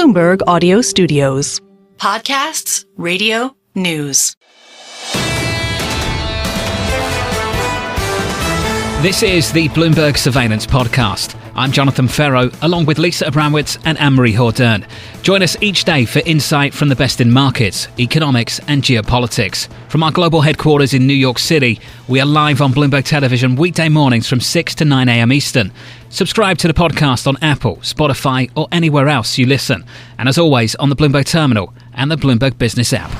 Bloomberg Audio Studios. Podcasts, radio, news. This is the Bloomberg Surveillance Podcast. I'm Jonathan Ferro, along with Lisa Abramowitz and Anne-Marie Hordern. Join us each day for insight from the best in markets, economics and geopolitics. From our global headquarters in New York City, we are live on Bloomberg Television weekday mornings from 6 to 9 a.m. Eastern. Subscribe to the podcast on Apple, Spotify or anywhere else you listen. And as always, on the Bloomberg Terminal and the Bloomberg Business app.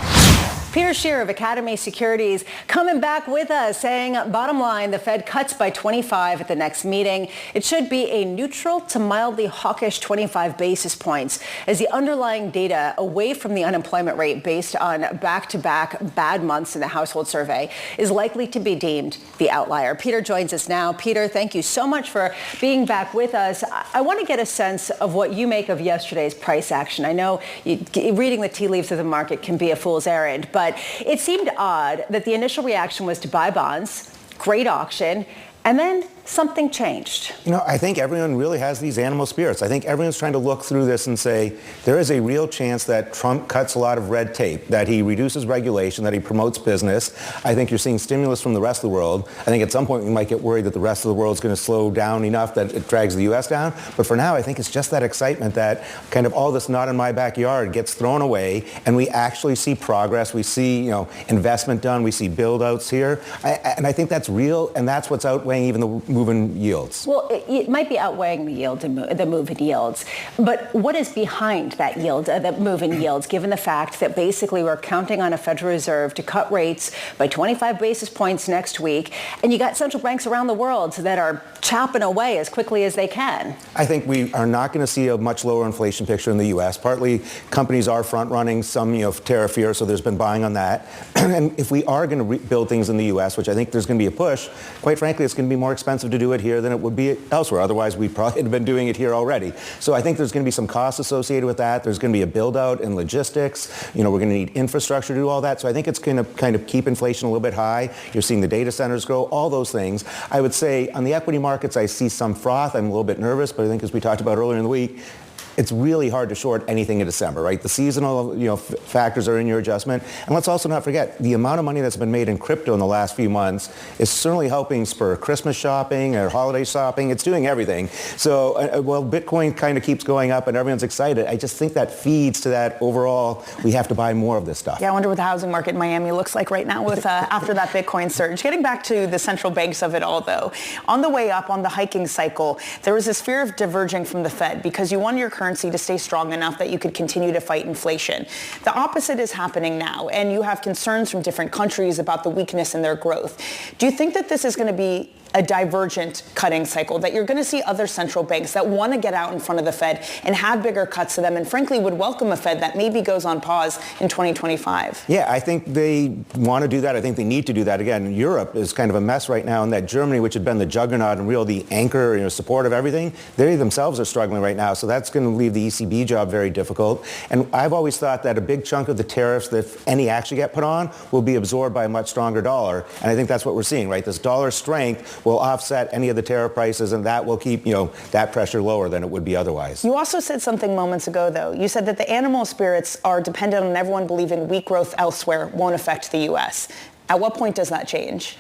Tchir of Academy Securities coming back with us, saying, bottom line, the Fed cuts by 25 at the next meeting. It should be a neutral to mildly hawkish 25 basis points, as the underlying data away from the unemployment rate based on back-to-back bad months in the household survey is likely to be deemed the outlier. Peter joins us now. Peter, thank you so much for being back with us. I want to get a sense of what you make of yesterday's price action. I know reading the tea leaves of the market can be a fool's errand, but it seemed odd that the initial reaction was to buy bonds, great auction, and then something changed. You know, I think everyone really has these animal spirits. I think everyone's trying to look through this and say, there is a real chance that Trump cuts a lot of red tape, that he reduces regulation, that he promotes business. I think you're seeing stimulus from the rest of the world. I think at some point we might get worried that the rest of the world is going to slow down enough that it drags the U.S. down. But for now, I think it's just that excitement that kind of all this not in my backyard gets thrown away, and we actually see progress. We see, investment done. We see build-outs here. And I think that's real, and that's what's outweighing even the move in yields. Well, it might be outweighing the yield, the move in yields. But what is behind that yield, that move in yields, given the fact that basically we're counting on a Federal Reserve to cut rates by 25 basis points next week, and you got central banks around the world that are chopping away as quickly as they can? I think we are not going to see a much lower inflation picture in the U.S. Partly, companies are front-running some, tariff fear, so there's been buying on that. And if we are going to build things in the U.S., which I think there's going to be a push, quite frankly, it's going to be more expensive to do it here than it would be elsewhere. Otherwise, we probably have been doing it here already. So I think there's going to be some costs associated with that. There's going to be a build-out in logistics. We're going to need infrastructure to do all that. So I think it's going to kind of keep inflation a little bit high. You're seeing the data centers grow, all those things. I would say on the equity markets, I see some froth. I'm a little bit nervous, but I think as we talked about earlier in the week, it's really hard to short anything in December, right? The seasonal, factors are in your adjustment. And let's also not forget, the amount of money that's been made in crypto in the last few months is certainly helping spur Christmas shopping or holiday shopping. It's doing everything. So, while Bitcoin kind of keeps going up and everyone's excited, I just think that feeds to that overall, we have to buy more of this stuff. Yeah, I wonder what the housing market in Miami looks like right now with after that Bitcoin surge. Getting back to the central banks of it all, though, on the way up, on the hiking cycle, there was this fear of diverging from the Fed because you want your currency to stay strong enough that you could continue to fight inflation. The opposite is happening now, and you have concerns from different countries about the weakness in their growth. Do you think that this is going to be a divergent cutting cycle, that you're going to see other central banks that want to get out in front of the Fed and have bigger cuts to them and frankly would welcome a Fed that maybe goes on pause in 2025? Yeah, I think they want to do that. I think they need to do that. Again, Europe is kind of a mess right now, and that Germany, which had been the juggernaut and real the anchor, support of everything, they themselves are struggling right now. So that's going to leave the ECB job very difficult. And I've always thought that a big chunk of the tariffs, that if any actually get put on, will be absorbed by a much stronger dollar. And I think that's what we're seeing, right? This dollar strength will offset any of the tariff prices, and that will keep, that pressure lower than it would be otherwise. You also said something moments ago, though. You said that the animal spirits are dependent on everyone believing weak growth elsewhere won't affect the U.S. At what point does that change?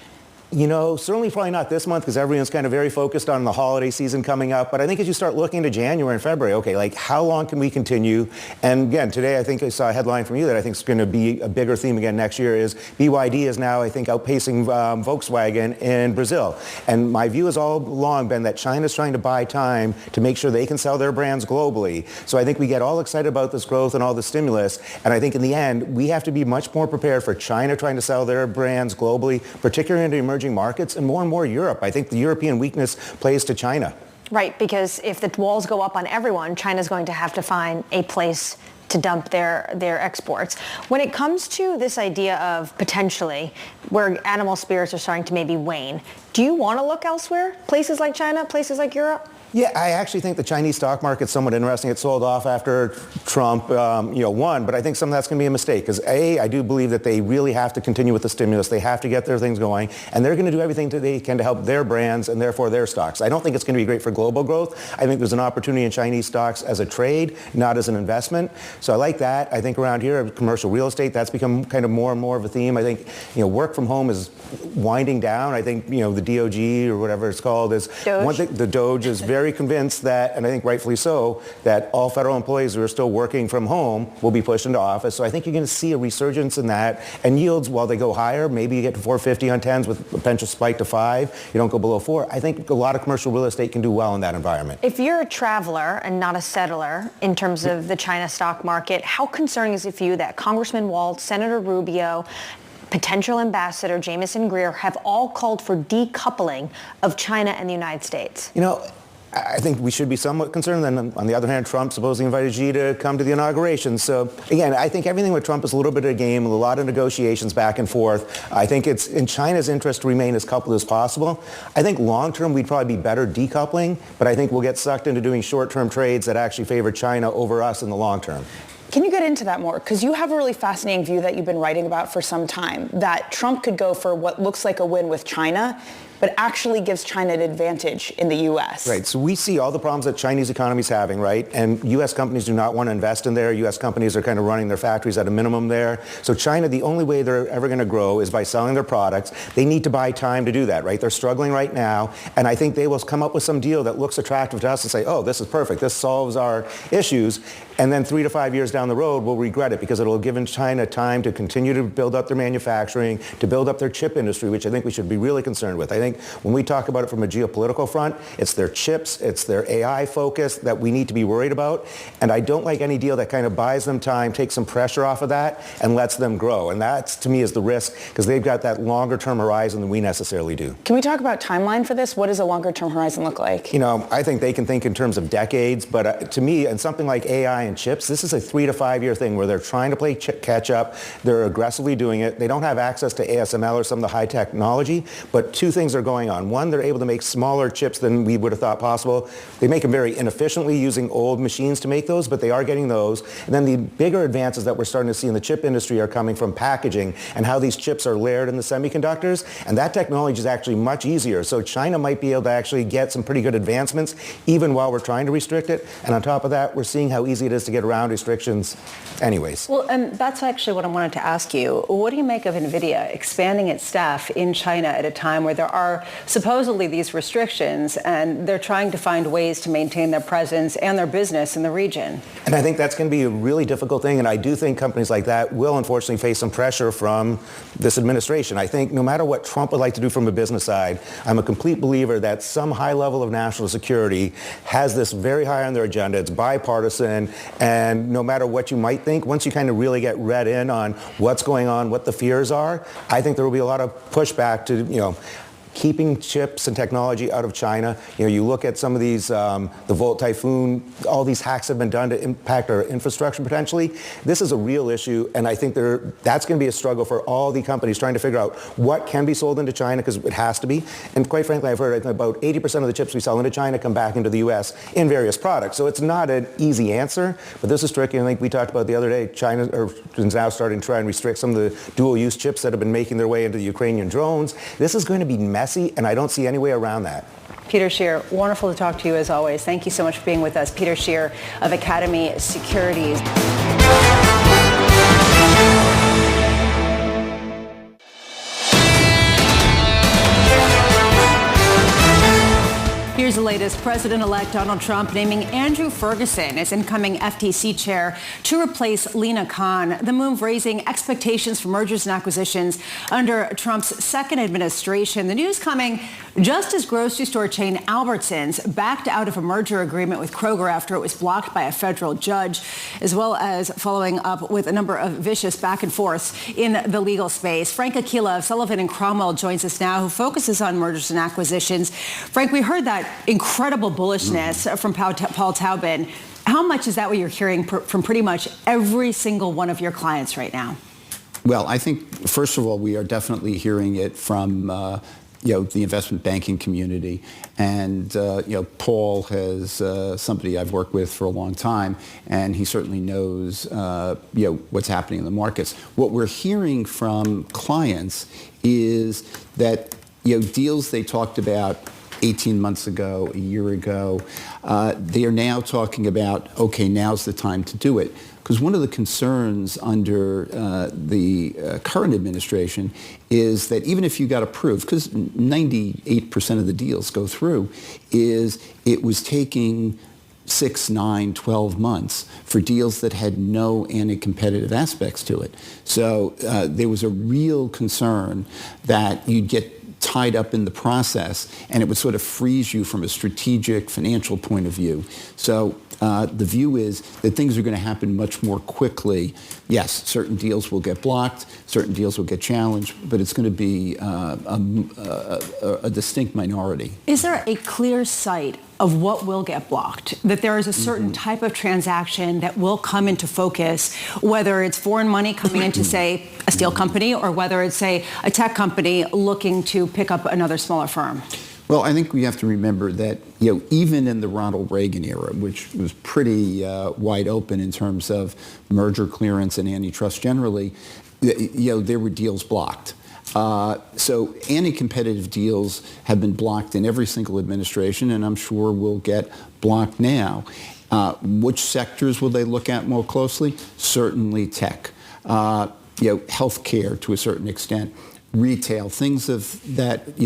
Certainly probably not this month because everyone's kind of very focused on the holiday season coming up. But I think as you start looking to January and February, okay, how long can we continue? And again, today I think I saw a headline from you that I think is going to be a bigger theme again next year is BYD is now, I think, outpacing Volkswagen in Brazil. And my view has all along been that China's trying to buy time to make sure they can sell their brands globally. So I think we get all excited about this growth and all the stimulus. And I think in the end, we have to be much more prepared for China trying to sell their brands globally, particularly into emerging markets, and more Europe. I think the European weakness plays to China. Right, because if the walls go up on everyone, China's going to have to find a place to dump their exports. When it comes to this idea of potentially where animal spirits are starting to maybe wane, do you want to look elsewhere? Places like China, places like Europe? Yeah, I actually think the Chinese stock market's somewhat interesting. It sold off after Trump, won, but I think some of that's going to be a mistake because I do believe that they really have to continue with the stimulus. They have to get their things going, and they're going to do everything that they can to help their brands and therefore their stocks. I don't think it's going to be great for global growth. I think there's an opportunity in Chinese stocks as a trade, not as an investment. So I like that. I think around here, commercial real estate, that's become kind of more and more of a theme. I think, work from home is winding down. I think, the DOG or whatever it's called is one thing. The Doge is very convinced that, and I think rightfully so, that all federal employees who are still working from home will be pushed into office. So I think you're going to see a resurgence in that. And yields, while they go higher, maybe you get to 450 on 10s with a potential spike to 5. You don't go below 4. I think a lot of commercial real estate can do well in that environment. If you're a traveler and not a settler in terms of the China stock market, how concerning is it for you that Congressman Waltz, Senator Rubio, potential ambassador Jamieson Greer have all called for decoupling of China and the United States? I think we should be somewhat concerned. Then, on the other hand, Trump supposedly invited Xi to come to the inauguration. So, again, I think everything with Trump is a little bit of a game, a lot of negotiations back and forth. I think it's in China's interest to remain as coupled as possible. I think long-term, we'd probably be better decoupling, but I think we'll get sucked into doing short-term trades that actually favor China over us in the long term. Can you get into that more? Because you have a really fascinating view that you've been writing about for some time, that Trump could go for what looks like a win with China, but actually gives China an advantage in the U.S. Right. So we see all the problems that Chinese economy is having, right? And U.S. companies do not want to invest in there. U.S. companies are kind of running their factories at a minimum there. So China, the only way they're ever going to grow is by selling their products. They need to buy time to do that, right? They're struggling right now. And I think they will come up with some deal that looks attractive to us and say, oh, this is perfect. This solves our issues. And then 3 to 5 years down the road, we'll regret it because it'll have given China time to continue to build up their manufacturing, to build up their chip industry, which I think we should be really concerned with. I think when we talk about it from a geopolitical front, it's their chips, it's their AI focus that we need to be worried about. And I don't like any deal that kind of buys them time, takes some pressure off of that, and lets them grow. And that, to me, is the risk because they've got that longer-term horizon than we necessarily do. Can we talk about timeline for this? What does a longer-term horizon look like? I think they can think in terms of decades, but to me, and something like AI and chips, this is a 3 to 5 year thing where they're trying to play catch up. They're aggressively doing it. They don't have access to ASML or some of the high technology, but two things are going on. One, they're able to make smaller chips than we would have thought possible. They make them very inefficiently using old machines to make those, but they are getting those. And then the bigger advances that we're starting to see in the chip industry are coming from packaging and how these chips are layered in the semiconductors. And that technology is actually much easier. So China might be able to actually get some pretty good advancements even while we're trying to restrict it. And on top of that, we're seeing how easy it is to get around restrictions anyways. Well, and that's actually what I wanted to ask you. What do you make of NVIDIA expanding its staff in China at a time where there are supposedly these restrictions and they're trying to find ways to maintain their presence and their business in the region? And I think that's going to be a really difficult thing. And I do think companies like that will unfortunately face some pressure from this administration. I think no matter what Trump would like to do from a business side, I'm a complete believer that some high level of national security has this very high on their agenda. It's bipartisan. And no matter what you might think, once you kind of really get read in on what's going on, what the fears are, I think there will be a lot of pushback to, keeping chips and technology out of China. You look at some of these, the Volt Typhoon, all these hacks have been done to impact our infrastructure potentially. This is a real issue, and I think that's going to be a struggle for all the companies trying to figure out what can be sold into China, because it has to be. And quite frankly, I've heard about 80% of the chips we sell into China come back into the U.S. in various products. So it's not an easy answer, but this is tricky. I think we talked about the other day, China is now starting to try and restrict some of the dual-use chips that have been making their way into the Ukrainian drones. This is going to be messy, and I don't see any way around that. Peter Tchir, wonderful to talk to you as always. Thank you so much for being with us. Peter Tchir of Academy Securities. Here's the latest. President-elect Donald Trump naming Andrew Ferguson as incoming FTC chair to replace Lina Khan. The move raising expectations for mergers and acquisitions under Trump's second administration. The news coming just as grocery store chain Albertsons backed out of a merger agreement with Kroger after it was blocked by a federal judge, as well as following up with a number of vicious back and forths in the legal space. Frank Aquila of Sullivan Cromwell joins us now, who focuses on mergers and acquisitions. Frank, we heard that incredible bullishness from Paul Taubman. How much is that what you're hearing from pretty much every single one of your clients right now? Well, I think, first of all, we are definitely hearing it from the investment banking community. And, Paul has somebody I've worked with for a long time, and he certainly knows, what's happening in the markets. What we're hearing from clients is that, deals they talked about 18 months ago, a year ago, they are now talking about, okay, now's the time to do it. Because one of the concerns under the current administration is that even if you got approved, because 98% of the deals go through, is it was taking 6, 9, 12 months for deals that had no anti-competitive aspects to it. So there was a real concern that you'd get tied up in the process, and it would sort of freeze you from a strategic financial point of view. So the view is that things are going to happen much more quickly. Yes, certain deals will get blocked, certain deals will get challenged, but it's going to be a distinct minority. Is there a clear sight of what will get blocked? That there is a certain type of transaction that will come into focus, whether it's foreign money coming into, say, a steel company, or whether it's, say, a tech company looking to pick up another smaller firm? Well, I think we have to remember that, even in the Ronald Reagan era, which was pretty wide open in terms of merger clearance and antitrust generally, there were deals blocked. So anti-competitive deals have been blocked in every single administration, and I'm sure will get blocked now. Which sectors will they look at more closely? Certainly tech, healthcare to a certain extent, retail, things of that,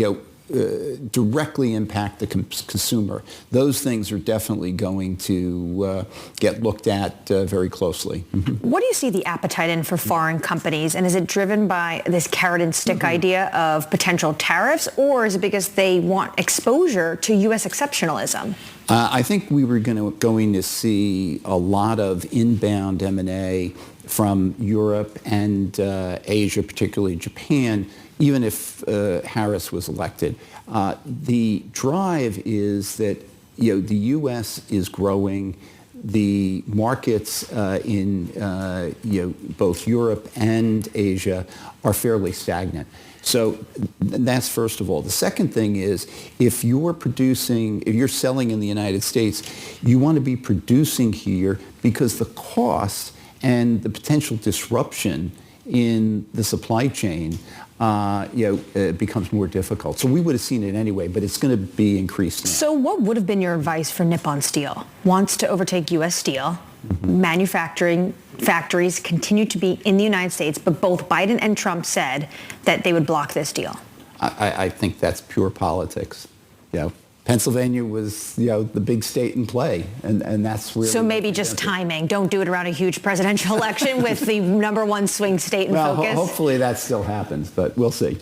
directly impact the consumer. Those things are definitely going to get looked at very closely. What do you see the appetite in for foreign companies? And is it driven by this carrot and stick idea of potential tariffs, or is it because they want exposure to U.S. exceptionalism? I think we were going to see a lot of inbound M&A from Europe and Asia, particularly Japan, even if Harris was elected. The drive is that the U.S. is growing. The markets in both Europe and Asia are fairly stagnant. So that's first of all. The second thing is, if you're selling in the United States, you want to be producing here because the cost and the potential disruption in the supply chain it becomes more difficult. So we would have seen it anyway, but it's going to be increased now. So what would have been your advice for Nippon Steel? Wants to overtake U.S. Steel. Manufacturing factories continue to be in the United States, but both Biden and Trump said that they would block this deal. I think that's pure politics. Pennsylvania was, the big state in play, and that's really... So maybe just timing. Don't do it around a huge presidential election with the number one swing state in focus. Hopefully that still happens, but we'll see.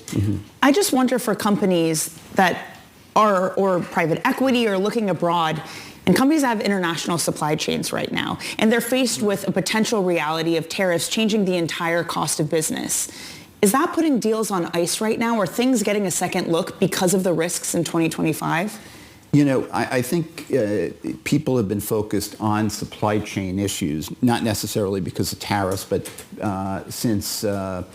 I just wonder for companies that are, or private equity, or looking abroad, and companies have international supply chains right now, and they're faced with a potential reality of tariffs changing the entire cost of business. Is that putting deals on ice right now? Are things getting a second look because of the risks in 2025? I think people have been focused on supply chain issues, not necessarily because of tariffs, but since the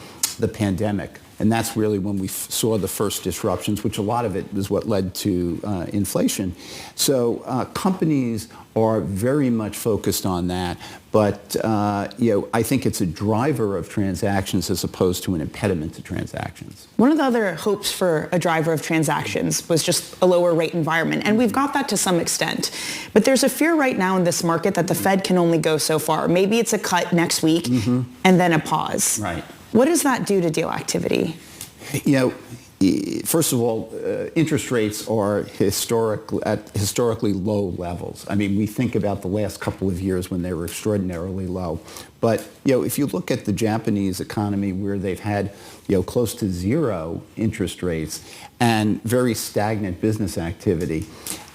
pandemic. And that's really when we saw the first disruptions, which a lot of it was what led to inflation. So companies are very much focused on that. But, I think it's a driver of transactions as opposed to an impediment to transactions. One of the other hopes for a driver of transactions was just a lower rate environment. And we've got that to some extent. But there's a fear right now in this market that the Fed can only go so far. Maybe it's a cut next week and then a pause. Right. What does that do to deal activity? First of all, interest rates are at historically low levels. I mean, we think about the last couple of years when they were extraordinarily low. But, if you look at the Japanese economy where they've had, close to zero interest rates and very stagnant business activity,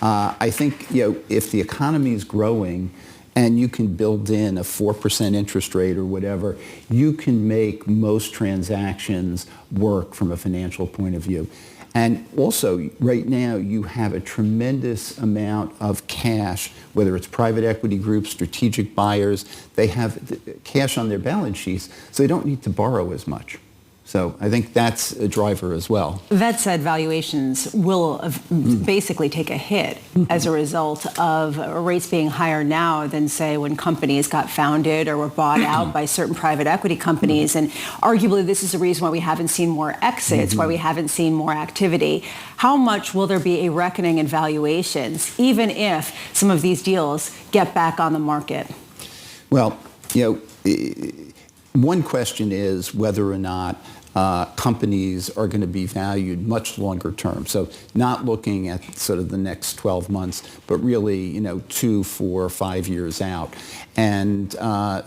I think, if the economy is growing, and you can build in a 4% interest rate or whatever, you can make most transactions work from a financial point of view. And also, right now, you have a tremendous amount of cash, whether it's private equity groups, strategic buyers. They have cash on their balance sheets, so they don't need to borrow as much. So I think that's a driver as well. That said, valuations will basically take a hit as a result of rates being higher now than, say, when companies got founded or were bought out by certain private equity companies. And arguably, this is the reason why we haven't seen more exits, why we haven't seen more activity. How much will there be a reckoning in valuations, even if some of these deals get back on the market? Well, one question is whether or not companies are going to be valued much longer term. So not looking at sort of the next 12 months, but really, 2, 4, 5 years out. And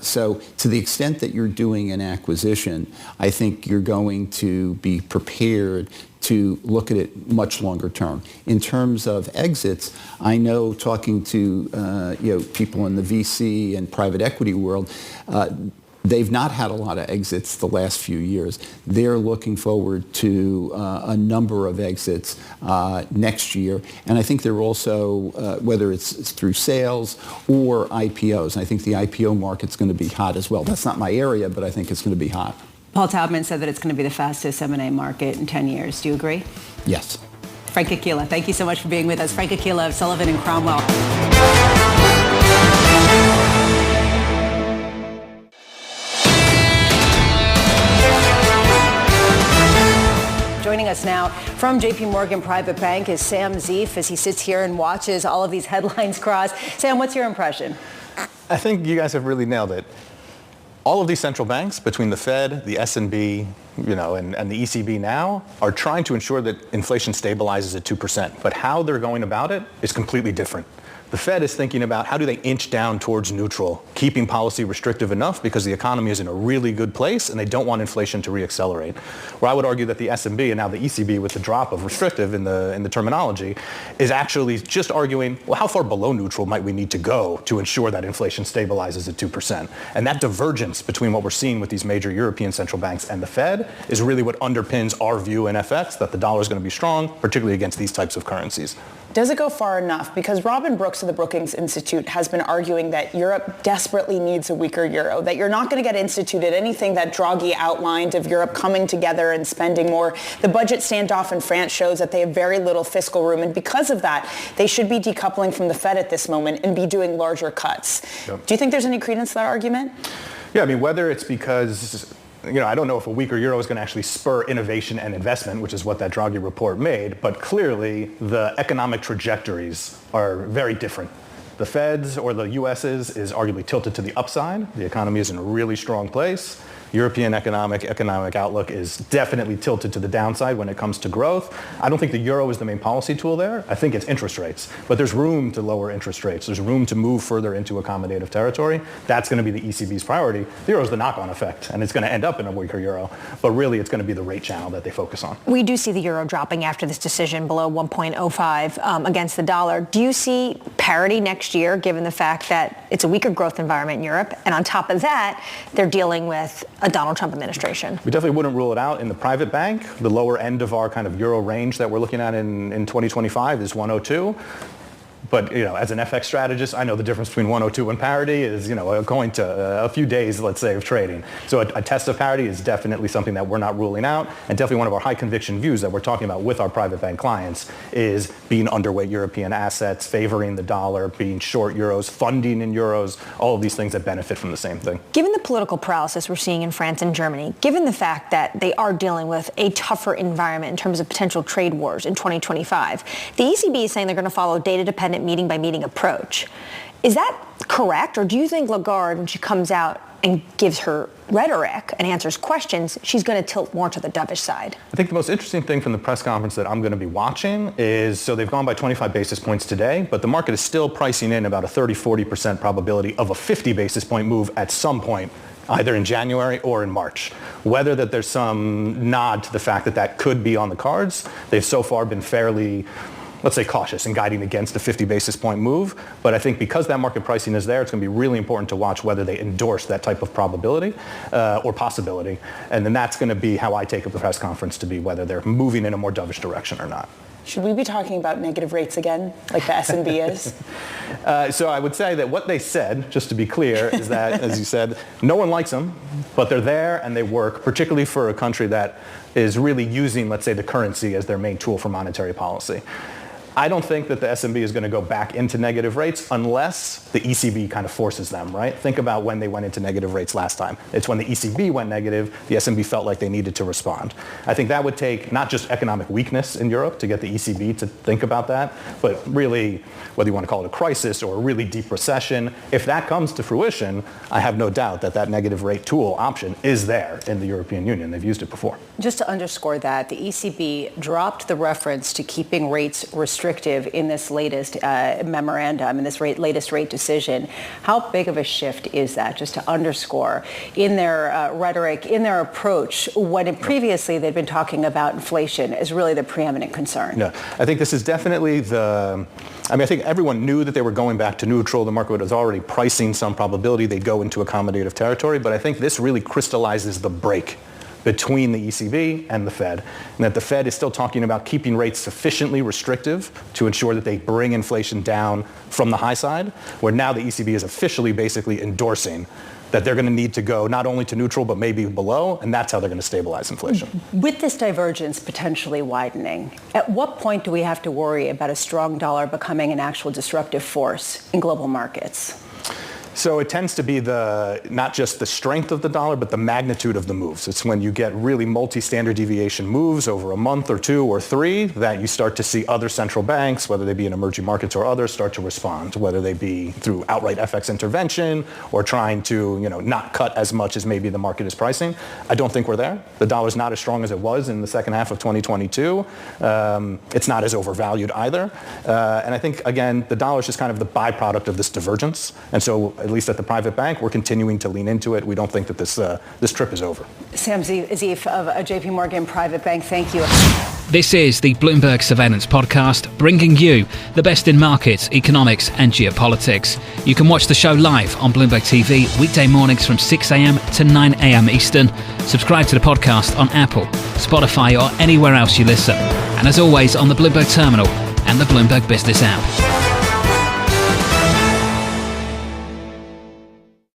so to the extent that you're doing an acquisition, I think you're going to be prepared to look at it much longer term. In terms of exits, I know talking to people in the VC and private equity world, they've not had a lot of exits the last few years. They're looking forward to a number of exits next year. And I think they're also, whether it's through sales or IPOs, and I think the IPO market's going to be hot as well. That's not my area, but I think it's going to be hot. Paul Taubman said that it's going to be the fastest M&A market in 10 years. Do you agree? Yes. Frank Aquila, thank you so much for being with us. Frank Aquila of Sullivan and Cromwell. Joining us now from JP Morgan Private Bank is Sam Zief as he sits here and watches all of these headlines cross. Sam, what's your impression? I think you guys have really nailed it. All of these central banks, between the Fed, the S&B, and the ECB now, are trying to ensure that inflation stabilizes at 2%. But how they're going about it is completely different. The Fed is thinking about how do they inch down towards neutral, keeping policy restrictive enough because the economy is in a really good place and they don't want inflation to reaccelerate. Where I would argue that the S&B and now the ECB with the drop of restrictive in the terminology is actually just arguing, well, how far below neutral might we need to go to ensure that inflation stabilizes at 2%? And that divergence between what we're seeing with these major European central banks and the Fed is really what underpins our view in FX that the dollar is going to be strong, particularly against these types of currencies. Does it go far enough? Because Robin Brooks of the Brookings Institute has been arguing that Europe desperately needs a weaker euro, that you're not going to get instituted anything that Draghi outlined of Europe coming together and spending more. The budget standoff in France shows that they have very little fiscal room, and because of that, they should be decoupling from the Fed at this moment and be doing larger cuts. Yep. Do you think there's any credence to that argument? Yeah, I mean, whether it's because I don't know if a weaker euro is going to actually spur innovation and investment, which is what that Draghi report made, but clearly the economic trajectories are very different. The Fed's or the US's is arguably tilted to the upside. The economy is in a really strong place. European economic outlook is definitely tilted to the downside when it comes to growth. I don't think the euro is the main policy tool there. I think it's interest rates. But there's room to lower interest rates. There's room to move further into accommodative territory. That's going to be the ECB's priority. The euro is the knock-on effect, and it's going to end up in a weaker euro. But really, it's going to be the rate channel that they focus on. We do see the euro dropping after this decision below 1.05 against the dollar. Do you see parity next year, given the fact that it's a weaker growth environment in Europe, and on top of that, they're dealing with a Donald Trump administration? We definitely wouldn't rule it out. In the private bank, the lower end of our kind of euro range that we're looking at in 2025 is 102. But, as an FX strategist, I know the difference between 102 and parity is, going to a few days, let's say, of trading. So a test of parity is definitely something that we're not ruling out. And definitely one of our high conviction views that we're talking about with our private bank clients is being underweight European assets, favoring the dollar, being short euros, funding in euros, all of these things that benefit from the same thing. Given the political paralysis we're seeing in France and Germany, given the fact that they are dealing with a tougher environment in terms of potential trade wars in 2025, the ECB is saying they're going to follow data-dependent meeting by meeting approach. Is that correct? Or do you think Lagarde, when she comes out and gives her rhetoric and answers questions, she's going to tilt more to the dovish side? I think the most interesting thing from the press conference that I'm going to be watching is, so they've gone by 25 basis points today, but the market is still pricing in about a 30-40% probability of a 50 basis point move at some point, either in January or in March. Whether that there's some nod to the fact that that could be on the cards, they've so far been fairly, let's say, cautious in guiding against a 50 basis point move. But I think because that market pricing is there, it's going to be really important to watch whether they endorse that type of probability or possibility. And then that's going to be how I take up the press conference to be whether they're moving in a more dovish direction or not. Should we be talking about negative rates again, like the S&B is? So I would say that what they said, just to be clear, is that, as you said, no one likes them, but they're there and they work, particularly for a country that is really using, let's say, the currency as their main tool for monetary policy. I don't think that the S&B is going to go back into negative rates unless the ECB kind of forces them, right? Think about when they went into negative rates last time. It's when the ECB went negative, the S&B felt like they needed to respond. I think that would take not just economic weakness in Europe to get the ECB to think about that, but really, whether you want to call it a crisis or a really deep recession, if that comes to fruition, I have no doubt that that negative rate tool option is there in the European Union. They've used it before. Just to underscore that, the ECB dropped the reference to keeping rates restrictive in this latest memorandum, in this latest rate decision. How big of a shift is that, just to underscore, in their rhetoric, in their approach, when previously they'd been talking about inflation as really the preeminent concern? Yeah, I think this is definitely I think everyone knew that they were going back to neutral. The market was already pricing some probability they'd go into accommodative territory, but I think this really crystallizes the break between the ECB and the Fed, and that the Fed is still talking about keeping rates sufficiently restrictive to ensure that they bring inflation down from the high side, where now the ECB is officially basically endorsing that they're going to need to go not only to neutral but maybe below, and that's how they're going to stabilize inflation. With this divergence potentially widening, at what point do we have to worry about a strong dollar becoming an actual disruptive force in global markets? So it tends to be not just the strength of the dollar, but the magnitude of the moves. It's when you get really multi-standard deviation moves over a month or two or three that you start to see other central banks, whether they be in emerging markets or others, start to respond, whether they be through outright FX intervention or trying to, not cut as much as maybe the market is pricing. I don't think we're there. The dollar's not as strong as it was in the second half of 2022. It's not as overvalued either. And I think, again, the dollar is just kind of the byproduct of this divergence. And so at least at the private bank, we're continuing to lean into it. We don't think that this trip is over. Sam Zief of JP Morgan Private Bank, thank you. This is the Bloomberg Surveillance Podcast, bringing you the best in markets, economics and geopolitics. You can watch the show live on Bloomberg TV weekday mornings from 6 a.m. to 9 a.m. Eastern. Subscribe to the podcast on Apple, Spotify or anywhere else you listen. And as always, on the Bloomberg Terminal and the Bloomberg Business app.